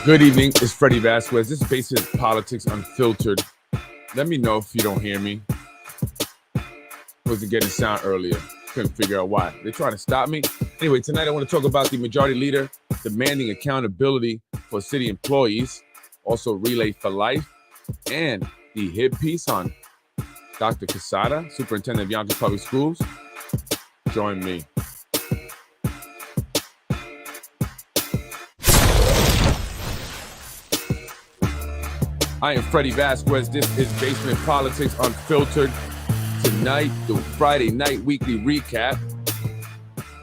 Good evening. It's Freddie Vasquez. This is Basic Politics Unfiltered. Let me know if you don't hear me. Wasn't getting sound earlier. Couldn't figure out why. They're trying to stop me. Anyway, tonight I want to talk about the majority leader demanding accountability for city employees, also Relay for Life, and the hit piece on Dr. Quesada, Superintendent of Yonkers Public Schools. Join me. I am Freddie Vasquez. This is Basement Politics Unfiltered. Tonight, the Friday night weekly recap.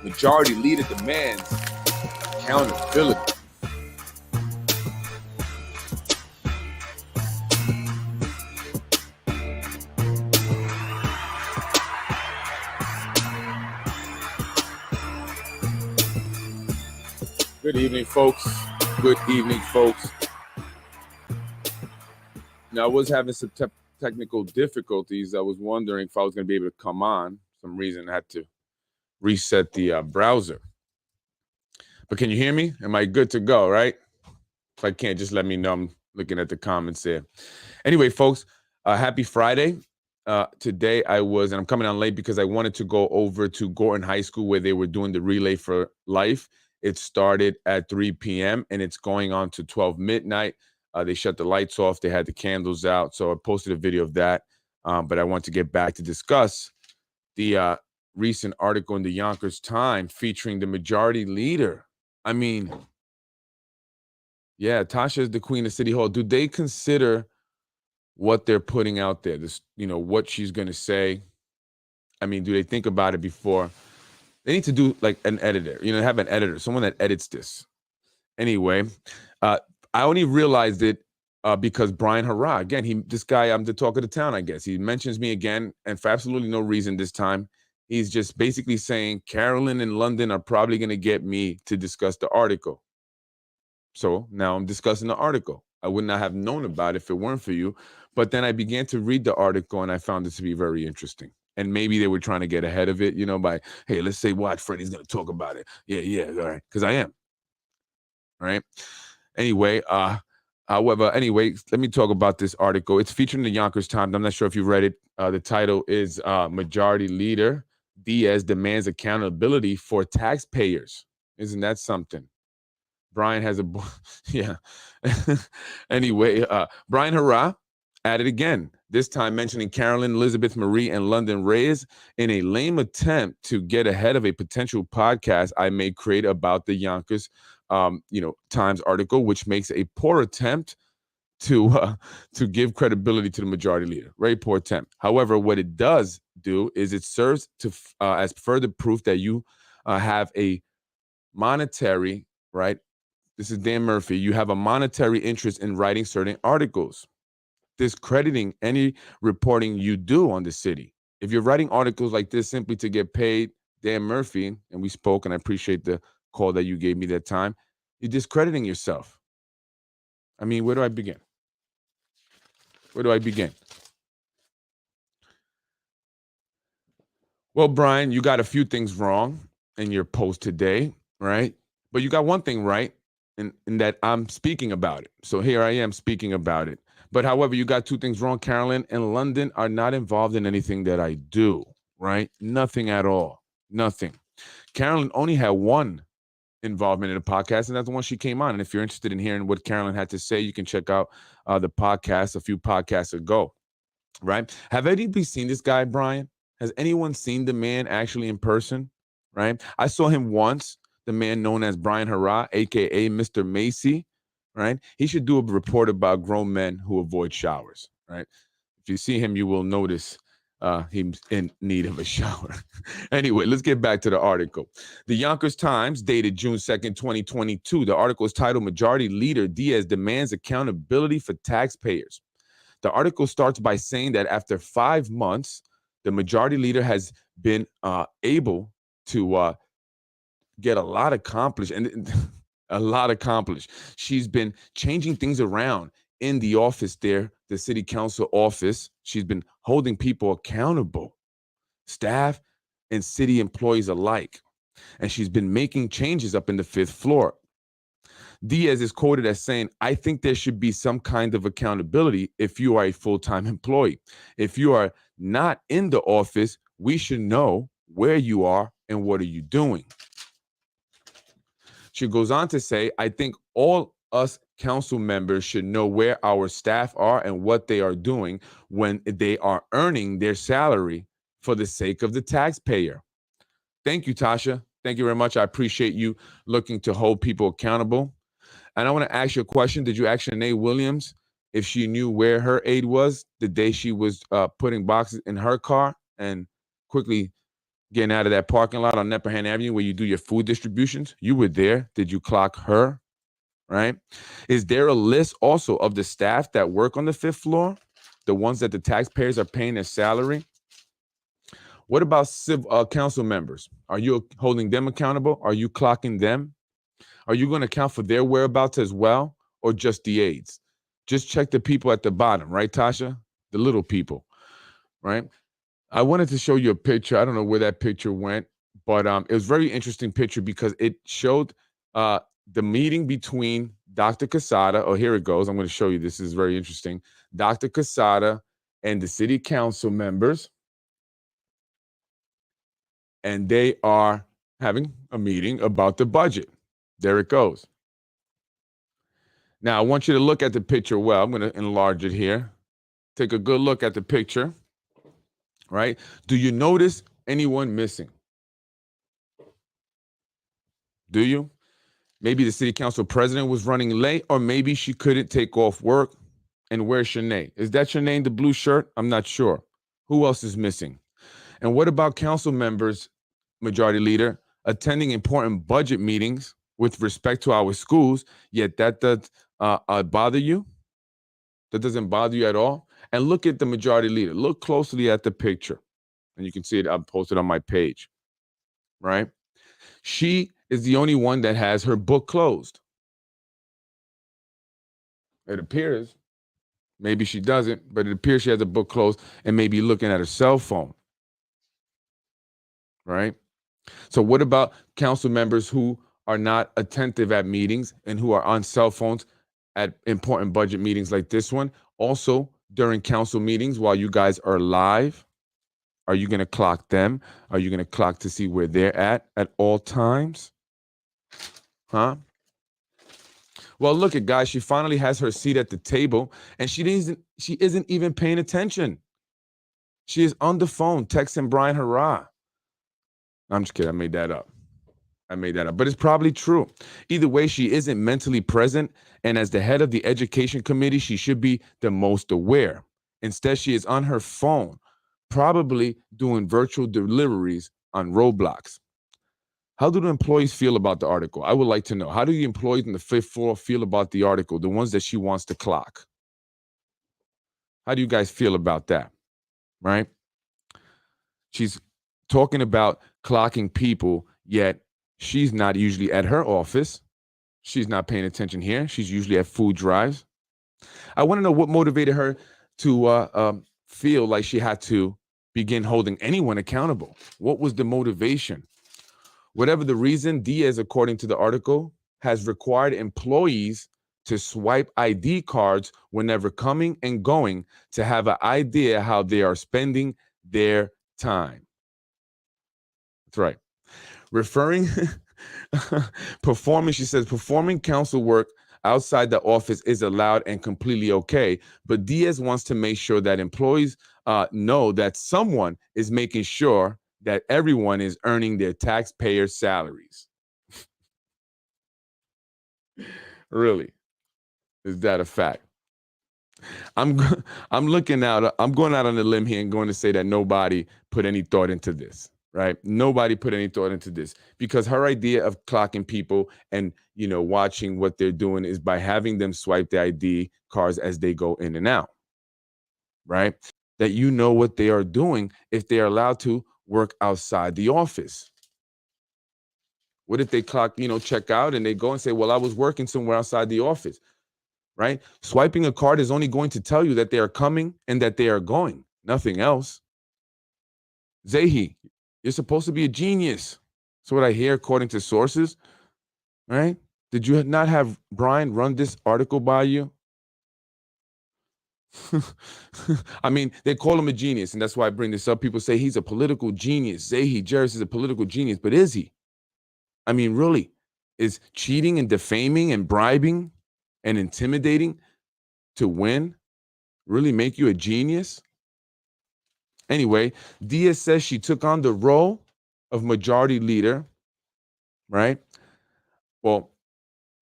Majority leader demands accountability. Good evening, folks. Good evening, folks. Now, I was having some technical difficulties. I was wondering if I was going to be able to come on. For some reason, I had to reset the browser. But can you hear me? Am I good to go, right? If I can't, just let me know. I'm looking at the comments there. Anyway, folks, happy Friday. Today and I'm coming on late because I wanted to go over to Gorton High School where they were doing the Relay for Life. It started at 3 p.m. and it's going on to 12 midnight. They shut the lights off. They had the candles out. So I posted a video of that. But I want to get back to discuss the recent article in the Yonkers Times featuring the majority leader. I mean, yeah, Tasha is the queen of City Hall. Do they consider what they're putting out there? This, what she's going to say. I mean, do they think about it before? They need to do like an editor, have an editor, someone that edits this. Anyway, I only realized it because Brian Hurrah, again, this guy, I'm the talk of the town, I guess. He mentions me again, and for absolutely no reason this time. He's just basically saying Carolyn and London are probably going to get me to discuss the article. So now I'm discussing the article. I would not have known about it if it weren't for you. But then I began to read the article, and I found it to be very interesting. And maybe they were trying to get ahead of it, by, hey, let's say what Freddie's going to talk about it. Yeah, all right, because I am. All right. Anyway, let me talk about this article. It's featured in the Yonkers Times. I'm not sure if you read it. The title is Majority Leader Diaz demands accountability for taxpayers. Isn't that something? Brian has yeah. Anyway, Brian Hurrah at it again, this time mentioning Carolyn, Elizabeth Marie, and London Reyes in a lame attempt to get ahead of a potential podcast I may create about the Yonkers Times article, which makes a poor attempt to give credibility to the majority leader. Very poor attempt. However, what it does do is it serves to as further proof that you have a monetary, right? This is Dan Murphy. You have a monetary interest in writing certain articles, discrediting any reporting you do on the city. If you're writing articles like this simply to get paid, Dan Murphy, and we spoke, and I appreciate the call that you gave me that time, you're discrediting yourself. I mean, where do I begin? Well, Brian, you got a few things wrong in your post today, right? But you got one thing right, in that I'm speaking about it. So here I am speaking about it. But however, you got two things wrong. Carolyn and London are not involved in anything that I do, right? Nothing at all. Nothing. Carolyn only had one involvement in the podcast, and that's the one she came on. And if you're interested in hearing what Carolyn had to say, you can check out the podcast a few podcasts ago, right? Have anybody seen this guy, Brian? Has anyone seen the man actually in person, right? I saw him once, the man known as Brian Hurrah, a.k.a. Mr. Macy, right? He should do a report about grown men who avoid showers, right? If you see him, you will notice he's in need of a shower. Anyway, let's get back to the article. The Yonkers Times, dated June 2nd, 2022. The article is titled, Majority Leader Diaz Demands Accountability for Taxpayers. The article starts by saying that after 5 months, the majority leader has been able to get a lot accomplished, and a lot accomplished. She's been changing things around in the office there, the city council office. She's been holding people accountable, staff and city employees alike. And she's been making changes up in the 5th floor. Diaz is quoted as saying, I think there should be some kind of accountability if you are a full-time employee. If you are not in the office, we should know where you are and what are you doing. She goes on to say, I think all us council members should know where our staff are and what they are doing when they are earning their salary for the sake of the taxpayer. Thank you, Tasha. Thank you very much. I appreciate you looking to hold people accountable. And I want to ask you a question. Did you ask Shanae Williams if she knew where her aide was the day she was putting boxes in her car and quickly getting out of that parking lot on Nepperhan Avenue where you do your food distributions? You were there. Did you clock her? Right? Is there a list also of the staff that work on the 5th floor, the ones that the taxpayers are paying their salary? What about council members? Are you holding them accountable? Are you clocking them? Are you going to account for their whereabouts as well, or just the aides? Just check the people at the bottom, right, Tasha? The little people, right? I wanted to show you a picture. I don't know where that picture went, but it was a very interesting picture because it showed the meeting between Dr. Quesada. Oh, here it goes. I'm going to show you. This is very interesting. Dr. Quesada and the city council members. And they are having a meeting about the budget. There it goes. Now, I want you to look at the picture well. I'm going to enlarge it here. Take a good look at the picture, right? Do you notice anyone missing? Do you? Maybe the city council president was running late, or maybe she couldn't take off work. And where's Shanae? Is that Shanae in the blue shirt? I'm not sure. Who else is missing? And what about council members, Majority Leader, attending important budget meetings with respect to our schools, yet that does bother you? That doesn't bother you at all? And look at the Majority Leader. Look closely at the picture. And you can see it, I've posted on my page, right? She is the only one that has her book closed. It appears. Maybe she doesn't, but it appears she has a book closed and maybe looking at her cell phone, right? So what about council members who are not attentive at meetings and who are on cell phones at important budget meetings like this one? Also, during council meetings while you guys are live, are you going to clock them? Are you going to clock to see where they're at all times? Huh? Well, look at guys, she finally has her seat at the table and she isn't even paying attention. She is on the phone texting Brian Hurrah. I'm just kidding. I made that up. But it's probably true. Either way, she isn't mentally present. And as the head of the education committee, she should be the most aware. Instead, she is on her phone, probably doing virtual deliveries on Roblox. How do the employees feel about the article? I would like to know. How do the employees in the 5th floor feel about the article, the ones that she wants to clock? How do you guys feel about that? Right? She's talking about clocking people, yet she's not usually at her office. She's not paying attention here. She's usually at food drives. I want to know what motivated her to feel like she had to begin holding anyone accountable. What was the motivation? Whatever the reason, Diaz, according to the article, has required employees to swipe ID cards whenever coming and going to have an idea how they are spending their time. That's right. Performing, she says, performing council work outside the office is allowed and completely okay. But Diaz wants to make sure that employees know that someone is making sure that everyone is earning their taxpayer salaries. Really? Is that a fact? I'm going out on a limb here and going to say that nobody put any thought into this, right? Nobody put any thought into this because her idea of clocking people and, watching what they're doing is by having them swipe the ID cards as they go in and out, right? That you know what they are doing if they are allowed to work outside the office. What if they clock, check out and they go and say, well, I was working somewhere outside the office, right? Swiping a card is only going to tell you that they are coming and that they are going, nothing else. Zahi, you're supposed to be a genius. That's what I hear according to sources, right? Did you not have Brian run this article by you? I mean, they call him a genius, and that's why I bring this up. People say he's a political genius. Zahi Jerris is a political genius, but is he? I mean, really, is cheating and defaming and bribing and intimidating to win really make you a genius? Anyway, Diaz says she took on the role of majority leader, right? Well,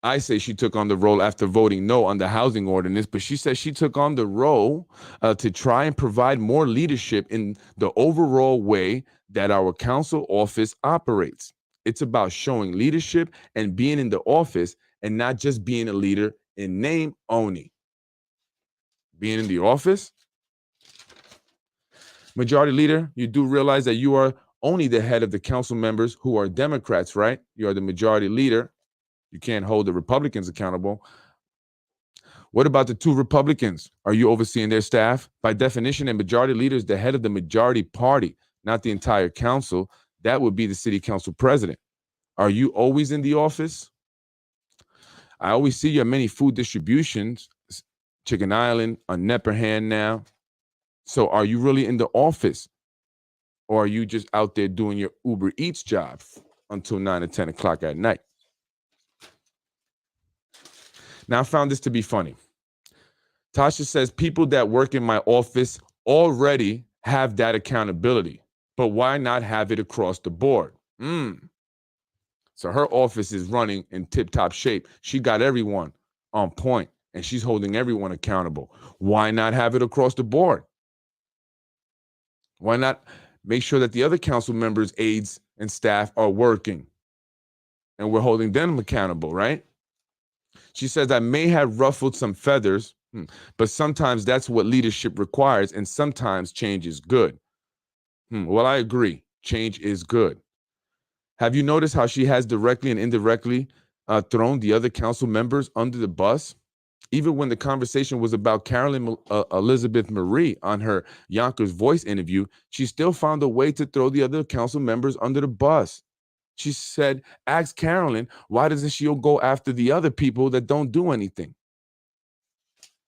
I say she took on the role after voting no on the housing ordinance, but she says she took on the role to try and provide more leadership in the overall way that our council office operates. It's about showing leadership and being in the office and not just being a leader in name only. Being in the office, majority leader, you do realize that you are only the head of the council members who are Democrats, right? You are the majority leader. You can't hold the Republicans accountable. What about the two Republicans? Are you overseeing their staff? By definition, a majority leader is the head of the majority party, not the entire council. That would be the city council president. Are you always in the office? I always see you at many food distributions, Chicken Island, on Nepperhan now. So are you really in the office? Or are you just out there doing your Uber Eats job until 9 or 10 o'clock at night? Now, I found this to be funny. Tasha says people that work in my office already have that accountability, but why not have it across the board? So her office is running in tip-top shape. She got everyone on point, and she's holding everyone accountable. Why not have it across the board? Why not make sure that the other council members, aides, and staff are working, and we're holding them accountable, right? She says, I may have ruffled some feathers, but sometimes that's what leadership requires, and sometimes change is good. Well, I agree. Change is good. Have you noticed how she has directly and indirectly thrown the other council members under the bus? Even when the conversation was about Carolyn Elizabeth Marie on her Yonkers Voice interview, she still found a way to throw the other council members under the bus. She said, ask Carolyn, why doesn't she go after the other people that don't do anything?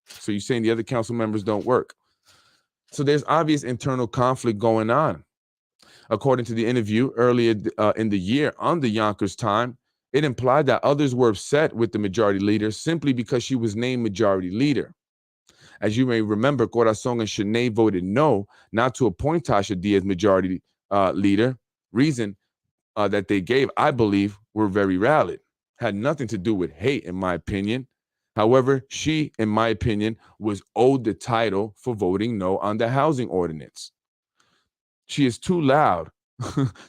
So you're saying the other council members don't work. So there's obvious internal conflict going on. According to the interview earlier in the year on the Yonkers Time, it implied that others were upset with the majority leader simply because she was named majority leader. As you may remember, Corazon and Shanae voted no, not to appoint Tasha Diaz majority leader. Reason that they gave, I believe, were very valid. Had nothing to do with hate, in my opinion. However, she, in my opinion, was owed the title for voting no on the housing ordinance. She is too loud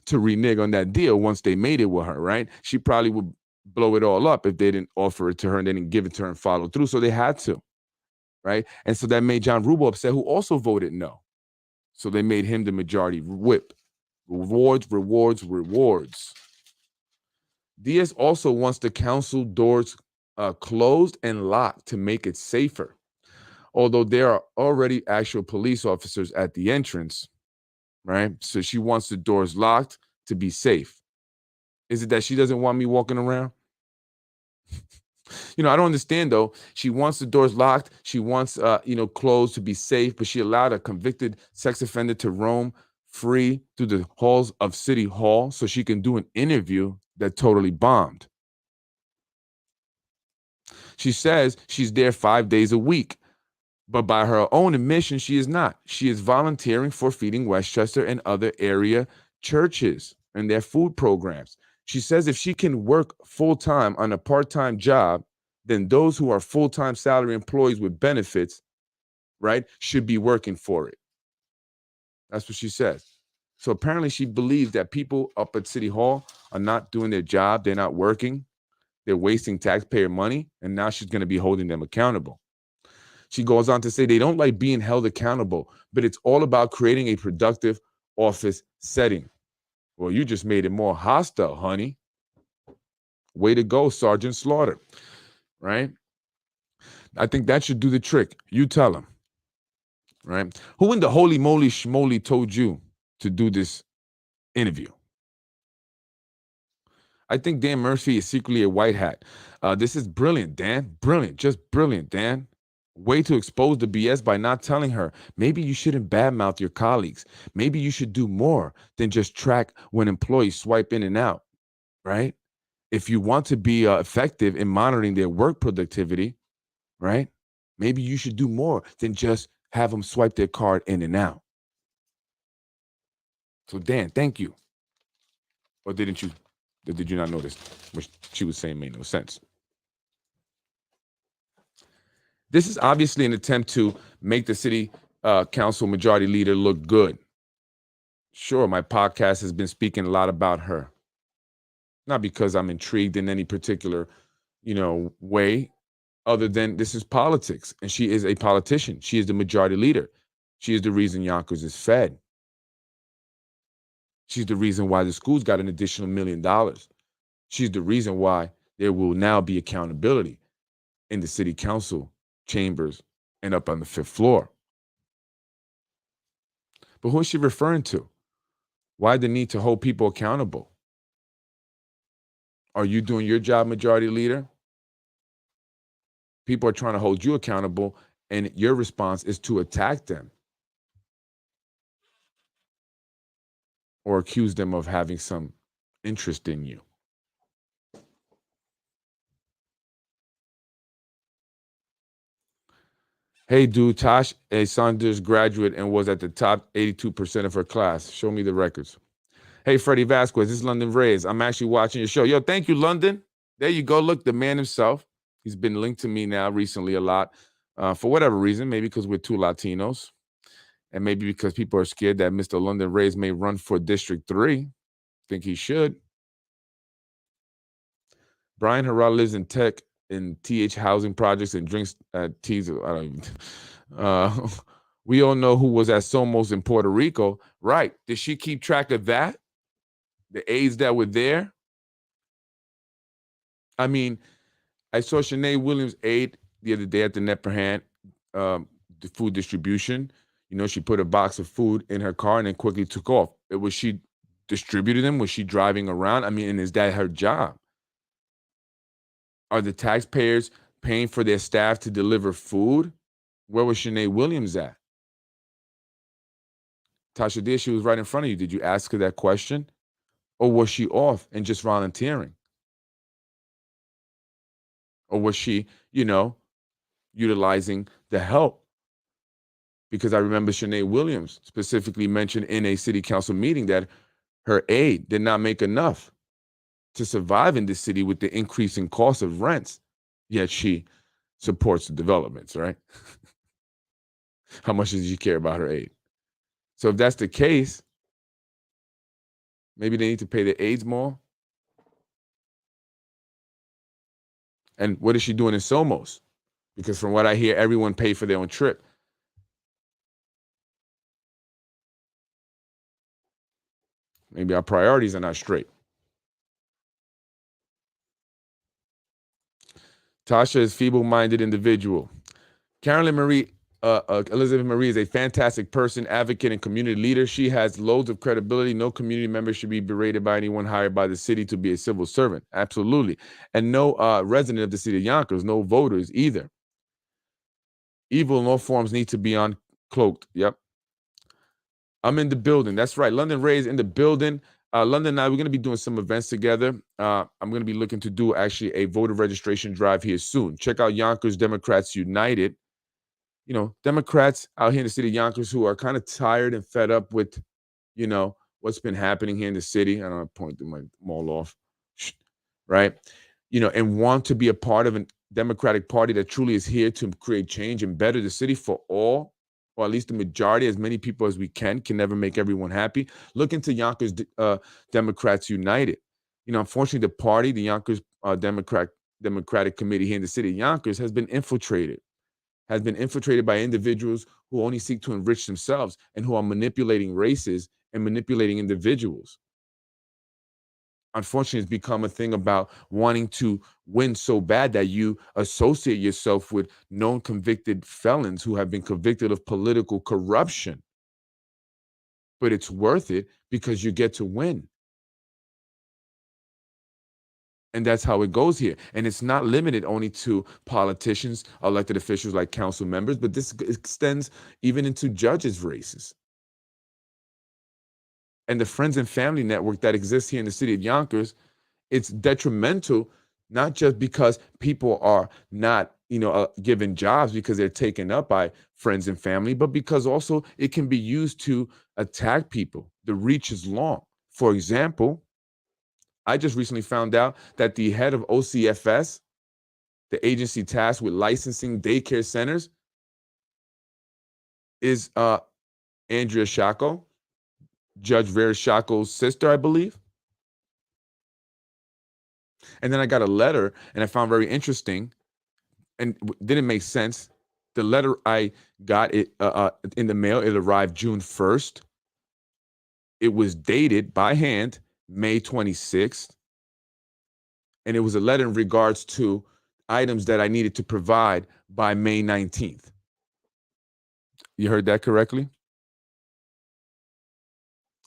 to renege on that deal once they made it with her, right? She probably would blow it all up if they didn't offer it to her and they didn't give it to her and follow through. So they had to, right? And so that made John Rubel upset, who also voted no. So they made him the majority whip. Rewards, rewards, rewards. Diaz also wants the council doors closed and locked to make it safer. Although there are already actual police officers at the entrance, right? So she wants the doors locked to be safe. Is it that she doesn't want me walking around? I don't understand though. She wants the doors locked. She wants, closed to be safe, but she allowed a convicted sex offender to roam free through the halls of City Hall so she can do an interview that totally bombed. She says she's there 5 days a week, but by her own admission, she is not. She is volunteering for Feeding Westchester and other area churches and their food programs. She says if she can work full-time on a part-time job, then those who are full-time salary employees with benefits, right, should be working for it. That's what she says. So apparently she believes that people up at City Hall are not doing their job. They're not working. They're wasting taxpayer money. And now she's going to be holding them accountable. She goes on to say they don't like being held accountable, but it's all about creating a productive office setting. Well, you just made it more hostile, honey. Way to go, Sergeant Slaughter, right? I think that should do the trick. You tell him, right? Who in the holy moly schmoly told you to do this interview? I think Dan Murphy is secretly a white hat. This is brilliant, Dan. Brilliant. Just brilliant, Dan. Way to expose the BS by not telling her. Maybe you shouldn't badmouth your colleagues. Maybe you should do more than just track when employees swipe in and out, right? If you want to be effective in monitoring their work productivity, right? Maybe you should do more than just have them swipe their card in and out. So Dan, thank you. Or didn't you? Did you not notice what she was saying made no sense? This is obviously an attempt to make the city council majority leader look good. Sure, my podcast has been speaking a lot about her. Not because I'm intrigued in any particular, way, other than this is politics. And she is a politician. She is the majority leader. She is the reason Yonkers is fed. She's the reason why the school's got an additional $1 million. She's the reason why there will now be accountability in the city council chambers and up on the 5th floor. But who is she referring to? Why the need to hold people accountable? Are you doing your job, majority leader? People are trying to hold you accountable, and your response is to attack them or accuse them of having some interest in you. Hey, dude, Tosh, a Saunders graduate and was at the top 82% of her class. Show me the records. Hey, Freddie Vasquez, this is London Reyes. I'm actually watching your show. Yo, thank you, London. There you go. Look, the man himself. He's been linked to me now recently a lot for whatever reason, maybe because we're two Latinos and maybe because people are scared that Mr. London Reyes may run for District 3. Think he should. Brian Harrell lives in tech in TH housing projects and drinks teas. I don't even. We all know who was at Somos in Puerto Rico. Right. Did she keep track of that? The aides that were there? I mean, I saw Shanae Williams' aide the other day at the Nepperhan, the food distribution. She put a box of food in her car and then quickly took off. Was she distributing them? Was she driving around? I mean, and is that her job? Are the taxpayers paying for their staff to deliver food? Where was Shanae Williams at? Tasha Diaz, she was right in front of you. Did you ask her that question? Or was she off and just volunteering? Or was she, utilizing the help? Because I remember Shanae Williams specifically mentioned in a city council meeting that her aide did not make enough to survive in this city with the increasing cost of rents. Yet she supports the developments, right? How much does she care about her aide? So if that's the case, maybe they need to pay the aides more. And what is she doing in Somos? Because from what I hear, everyone paid for their own trip. Maybe our priorities are not straight. Tasha is feeble-minded individual. Carolyn Marie, Elizabeth Marie is a fantastic person, advocate, and community leader. She has loads of credibility. No community member should be berated by anyone hired by the city to be a civil servant. Absolutely. And no resident of the city of Yonkers, no voters either. Evil in all forms need to be uncloaked. Yep. I'm in the building. That's right. London Reyes in the building. London and I, we're going to be doing some events together. I'm going to be looking to do actually a voter registration drive here soon. Check out Yonkers Democrats United. Democrats out here in the city of Yonkers who are kind of tired and fed up with, what's been happening here in the city. I don't want to point to my mall off, right? And want to be a part of a Democratic Party that truly is here to create change and better the city for all, or at least the majority, as many people as we can never make everyone happy. Look into Yonkers Democrats United. Unfortunately, the party, the Yonkers Democratic Committee here in the city of Yonkers has been infiltrated by individuals who only seek to enrich themselves and who are manipulating races and manipulating individuals. Unfortunately, it's become a thing about wanting to win so bad that you associate yourself with known convicted felons who have been convicted of political corruption. But it's worth it because you get to win. And that's how it goes here. And it's not limited only to politicians, elected officials like council members, but this extends even into judges' races. And the friends and family network that exists here in the city of Yonkers, it's detrimental, not just because people are not, given jobs because they're taken up by friends and family, but because also it can be used to attack people. The reach is long. For example, I just recently found out that the head of OCFS, the agency tasked with licensing daycare centers, is Andrea Shacko, Judge Vera Shacko's sister, I believe. And then I got a letter, and I found very interesting, and didn't make sense. The letter I got it in the mail, it arrived June 1st. It was dated by hand May 26th, and it was a letter in regards to items that I needed to provide by May 19th. You heard that correctly?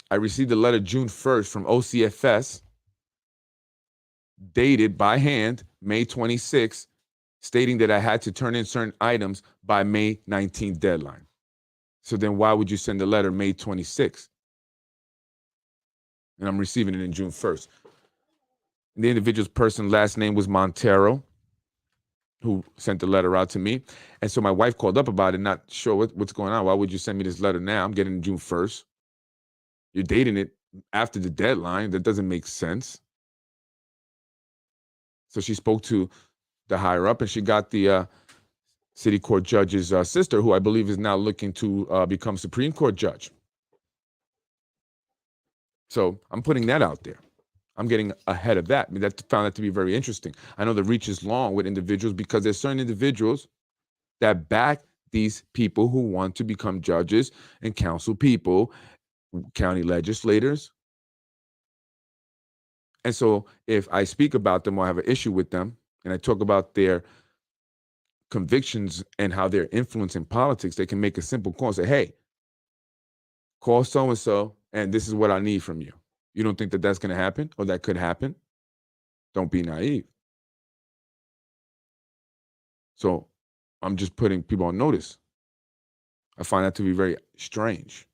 I received a letter June 1st from OCFS, dated by hand May 26th, stating that I had to turn in certain items by May 19th deadline. So then why would you send a letter May 26th? And I'm receiving it in June 1st. And the individual's person last name was Montero, who sent the letter out to me. And so my wife called up about it, not sure what's going on. Why would you send me this letter now? I'm getting it June 1st. You're dating it after the deadline. That doesn't make sense. So she spoke to the higher up, and she got the city court judge's sister, who I believe is now looking to become Supreme Court judge. So I'm putting that out there. I'm getting ahead of that. I mean, found that to be very interesting. I know the reach is long with individuals because there's certain individuals that back these people who want to become judges and council people, county legislators. And so if I speak about them or have an issue with them, and I talk about their convictions and how they're influencing politics, they can make a simple call and say, hey, call so-and-so, and this is what I need from you. You don't think that that's going to happen or that could happen? Don't be naive. So I'm just putting people on notice. I find that to be very strange.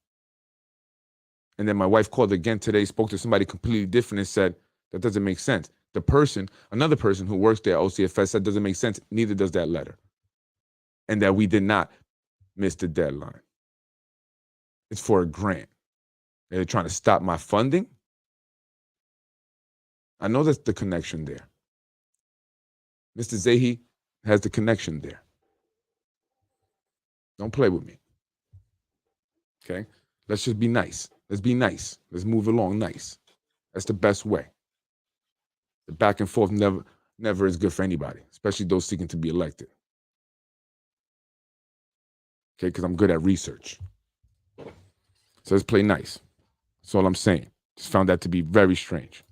And then my wife called again today, spoke to somebody completely different and said, that doesn't make sense. The person, another person who works there at OCFS said, doesn't make sense. Neither does that letter. And that we did not miss the deadline. It's for a grant. They're trying to stop my funding. I know that's the connection there. Mr. Zahi has the connection there. Don't play with me. Okay? Let's just be nice. Let's be nice. Let's move along nice. That's the best way. The back and forth never is good for anybody, especially those seeking to be elected. Okay? Because I'm good at research. So let's play nice. That's all I'm saying. Just found that to be very strange.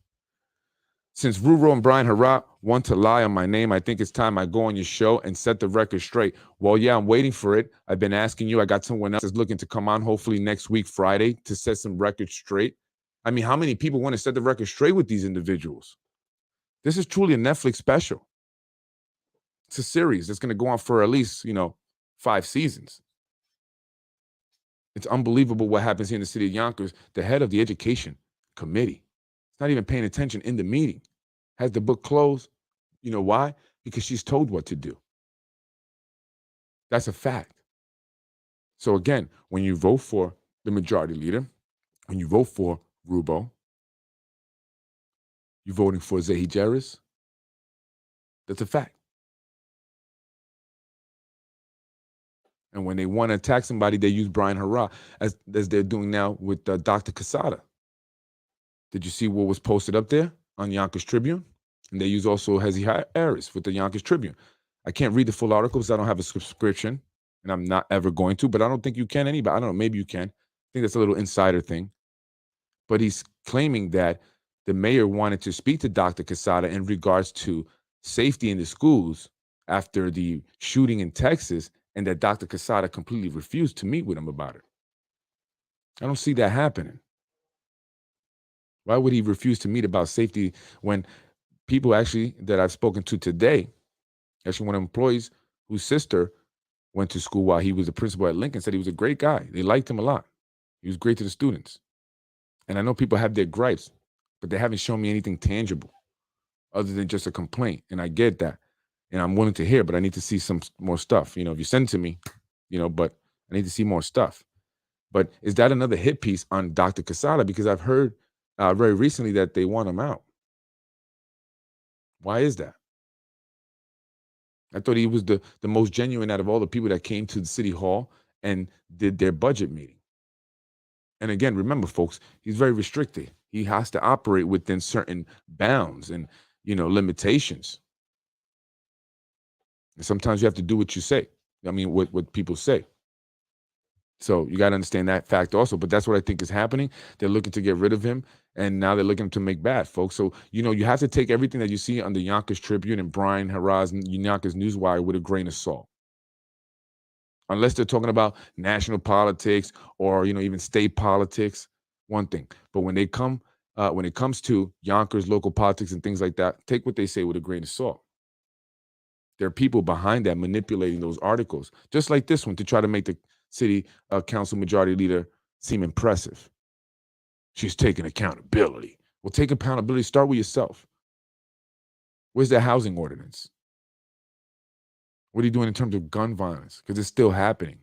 Since Ruro and Brian Hurrah want to lie on my name, I think it's time I go on your show and set the record straight. Well, yeah, I'm waiting for it. I've been asking you. I got someone else that's looking to come on hopefully next week, Friday, to set some records straight. I mean, how many people want to set the record straight with these individuals? This is truly a Netflix special. It's a series that's going to go on for at least, 5 seasons. It's unbelievable what happens here in the city of Yonkers. The head of the education committee is not even paying attention in the meeting. Has the book closed. You know why? Because she's told what to do. That's a fact. So again, when you vote for the majority leader, when you vote for Rubo, you're voting for Zahi Jarris. That's a fact. And when they want to attack somebody, they use Brian Hurrah as they're doing now with Dr. Quesada. Did you see what was posted up there on Yonkers Tribune? And they use also Hezi Harris with the Yonkers Tribune. I can't read the full article because I don't have a subscription, and I'm not ever going to, but I don't think you can anybody. I don't know, maybe you can. I think that's a little insider thing. But he's claiming that the mayor wanted to speak to Dr. Quesada in regards to safety in the schools after the shooting in Texas, and that Dr. Quesada completely refused to meet with him about it. I don't see that happening. Why would he refuse to meet about safety when people actually that I've spoken to today, actually one of the employees whose sister went to school while he was the principal at Lincoln, said he was a great guy. They liked him a lot. He was great to the students. And I know people have their gripes, but they haven't shown me anything tangible other than just a complaint. And I get that. And I'm willing to hear, but I need to see some more stuff. If you send it to me, but I need to see more stuff. But is that another hit piece on Dr. Quesada? Because I've heard very recently that they want him out. Why is that? I thought he was the most genuine out of all the people that came to the city hall and did their budget meeting. And again, remember, folks, he's very restricted. He has to operate within certain bounds and, limitations. And sometimes you have to do what you say. I mean, what people say. So you got to understand that fact also. But that's what I think is happening. They're looking to get rid of him, and now they're looking to make bad, folks. So, you have to take everything that you see on the Yonkers Tribune and Brian Harraz and Yonkers Newswire with a grain of salt. Unless they're talking about national politics or, even state politics, one thing. But when it comes to Yonkers local politics and things like that, take what they say with a grain of salt. There are people behind that manipulating those articles, just like this one, to try to make the city council majority leader seem impressive. She's taking accountability. Well, take accountability. Start with yourself. Where's the housing ordinance? What are you doing in terms of gun violence? Because it's still happening.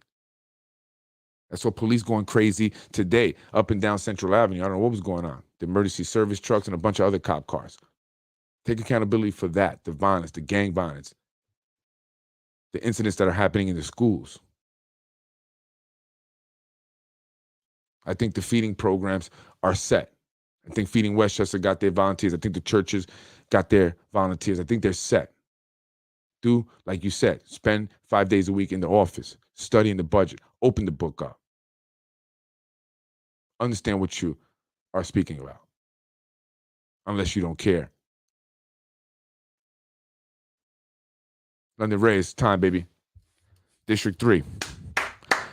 I saw police going crazy today up and down Central Avenue. I don't know what was going on. The emergency service trucks and a bunch of other cop cars. Take accountability for that, the violence, the gang violence, the incidents that are happening in the schools. I think the feeding programs are set. I think Feeding Westchester got their volunteers. I think the churches got their volunteers. I think they're set. Do, like you said, spend 5 days a week in the office, studying the budget, open the book up. Understand what you are speaking about, unless you don't care. London Ray, it's time, baby. District 3.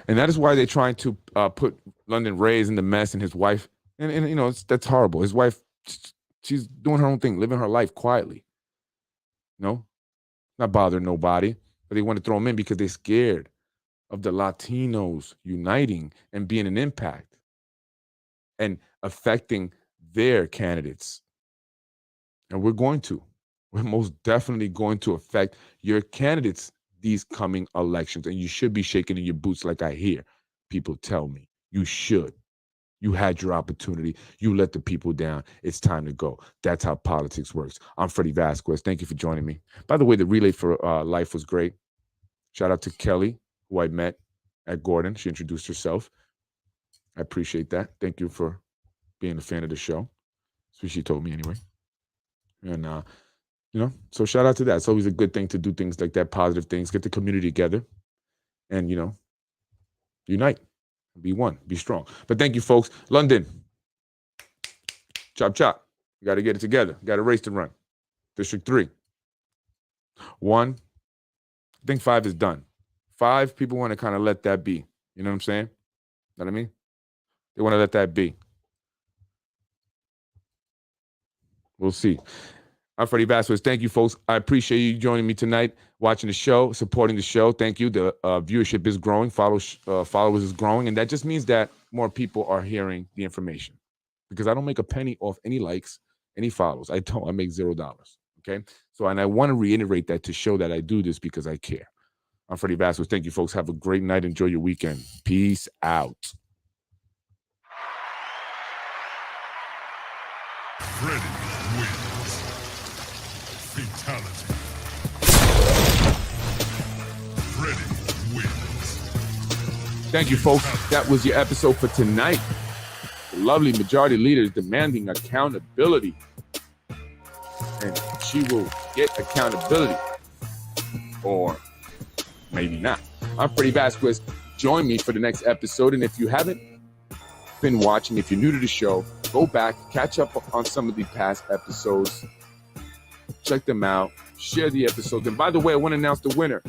And that is why they're trying to put London Ray's in the mess and his wife. And that's horrible. His wife, she's doing her own thing, living her life quietly. Not bothering nobody. But they want to throw him in because they're scared of the Latinos uniting and being an impact and affecting their candidates. And we're most definitely going to affect your candidates these coming elections. And you should be shaking in your boots like I hear people tell me. You should. You had your opportunity. You let the people down. It's time to go. That's how politics works. I'm Freddie Vasquez. Thank you for joining me. By the way, the Relay for Life was great. Shout out to Kelly, who I met at Gordon. She introduced herself. I appreciate that. Thank you for being a fan of the show. That's what she told me anyway. And, so shout out to that. It's always a good thing to do things like that, positive things, get the community together and, unite, be one, be strong. But thank you, folks. London, chop, chop. You got to get it together. You got a race to run. District 3. 1. I think 5 is done. 5, people want to kind of let that be. You know what I'm saying? Know what I mean? They want to let that be. We'll see. I'm Freddie Vasquez. Thank you, folks. I appreciate you joining me tonight, watching the show, supporting the show. Thank you. The viewership is growing, followers is growing, and that just means that more people are hearing the information. Because I don't make a penny off any likes, any follows. I don't. I make $0. Okay? So, and I want to reiterate that to show that I do this because I care. I'm Freddie Vasquez. Thank you, folks. Have a great night. Enjoy your weekend. Peace out. Freddie wins. Fatality. Freddie wins. Thank you, folks. That was your episode for tonight. The lovely majority leader is demanding accountability. And she will get accountability. Or maybe not. I'm Freddie Vasquez. Join me for the next episode. And if you haven't been watching, if you're new to the show, go back, catch up on some of the past episodes. Check them out. Share the episodes. And by the way, I want to announce the winner.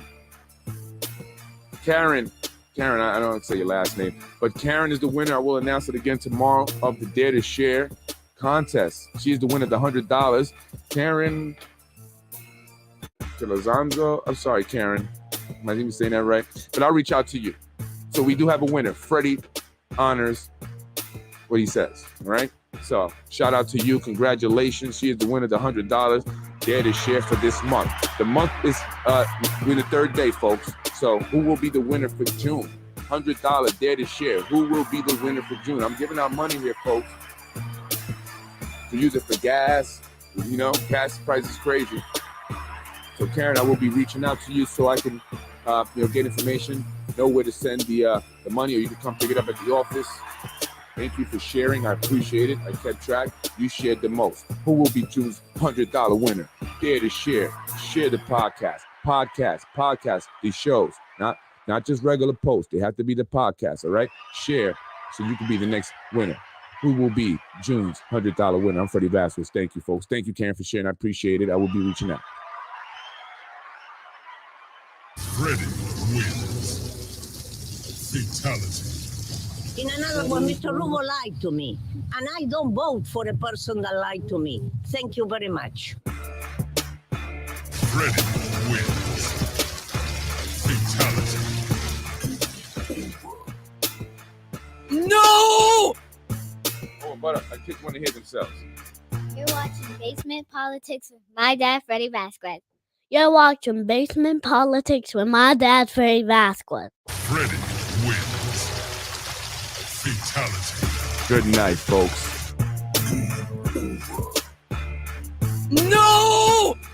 Karen, I don't say your last name, but Karen is the winner. I will announce it again tomorrow of the Dare to Share contest. She is the winner of the $100. Karen Calazanzo. I'm sorry, Karen. Am I even saying that right? But I'll reach out to you. So we do have a winner. Freddie honors what he says. All right. So shout out to you. Congratulations. She is the winner of the $100. There to share for this month. The month is we're the third day, folks. So who will be the winner for June? $100 there to share. Who will be the winner for June? I'm giving out money here, folks. To use it for gas. You know, gas price is crazy. So Karen, I will be reaching out to you so I can get information, know where to send the money, or you can come pick it up at the office. Thank you for sharing. I appreciate it. I kept track. You shared the most. Who will be June's $100 winner? Dare to share. Share the podcast. These shows, not just regular posts. They have to be the podcast. All right. Share so you can be the next winner. Who will be June's $100 winner? I'm Freddie Vasquez. Thank you, folks. Thank you, Karen, for sharing. I appreciate it. I will be reaching out. Freddie wins. Fatality. In another one, Mr. Rubo lied to me, and I don't vote for a person that lied to me. Thank you very much. Freddie wins. Fatality. No! Oh, but I kicked one to hear themselves. You're watching Basement Politics with my dad, Freddie Vasquez. You're watching Basement Politics with my dad, Freddie Vasquez. Freddie wins. Fatality. Good night, folks. No!